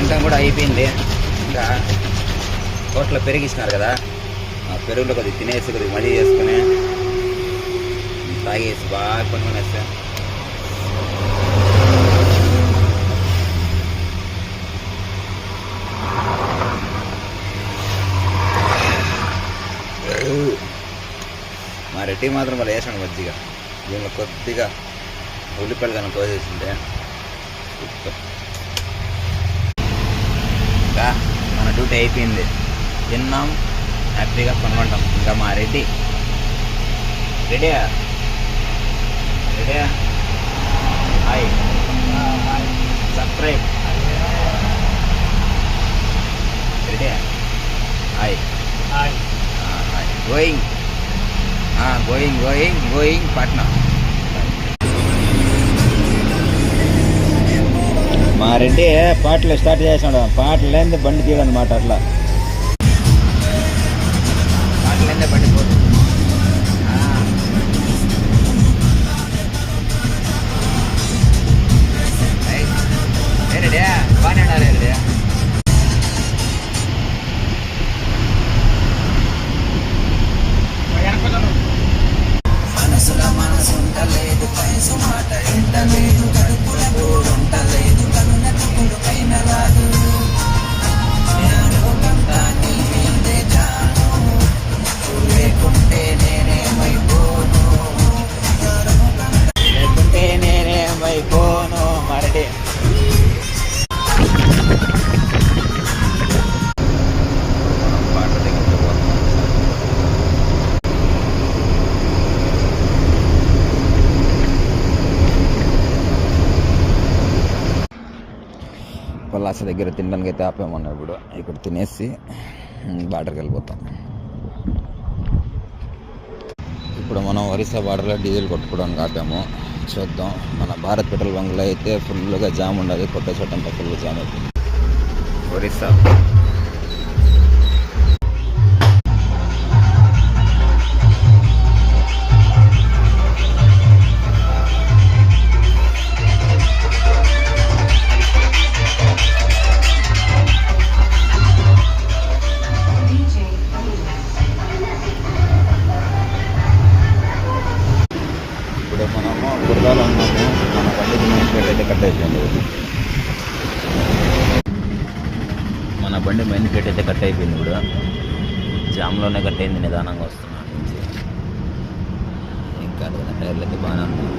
తినటం కూడా అయిపోయింది. ఇంకా హోటల్లో పెరిగిస్తున్నారు కదా, ఆ పెరుగులో కొద్దిగా తినేసి కొద్దిగా మజీ చేసుకుని తాగేసి బాగా కొనుక్కొనేస్తే మా రెడ్డి మాత్రం వాళ్ళు వేసాను మజ్జిగ. దీనిలో కొద్దిగా ఉల్లిపాయలు కనుక కోసేసింటే ఇంకా మన డ్యూటీ అయిపోయింది. తిన్నాం, హ్యాపీగా కొనుక్కుంటాం. ఇంకా మా రెడ్డి రెడీయా రెడీయా హాయ్ సబ్స్క్రైబ్ రెడీయా hi hi going going going going Patna. మా రెడ్డి పాటలు స్టార్ట్ చేసాడు. పాటలు లేని బండి తీయడం అనమాట. అట్లా పాటలు లేని బండి పోదు. రెడీ బాగానే ఉండాలి రెడీ. మనసుల మనసు ఉండలేదు, వయసు మాట ఎండలేదు, కడుపుల గూడు ఉండలేదు, కనునప్పుడు పైన రాదు. లేకుంటే నేనేమైపోను మరడి. పలాస దగ్గర తినడానికి అయితే ఆపామన్నా. ఇప్పుడు ఇక్కడ తినేసి బార్డర్కి వెళ్ళిపోతాం. ఇప్పుడు మనం ఒరిస్సా బార్డర్లో డీజిల్ కొట్టుకోవడానికి ఆపాము. చూద్దాం. మన భారత్ పెట్రోల్ బంక్లో అయితే ఫుల్గా జామ్ ఉండదు, కొట్టే చోటంతా ఫుల్ జామ్ అవుతుంది. ఒరిస్సా బురదాలో ఉన్నాము. మన బండికి మెయిన్ గేట్ అయితే కట్ అయిపోయింది. మన బండి మెయిన్ గేట్ అయితే కట్ అయిపోయింది. ఇప్పుడు జామ్లోనే కట్ అయింది. నిదానంగా వస్తున్నాను నుంచి. ఇంకా టైర్లు అయితే బాగానే ఉన్నాయి.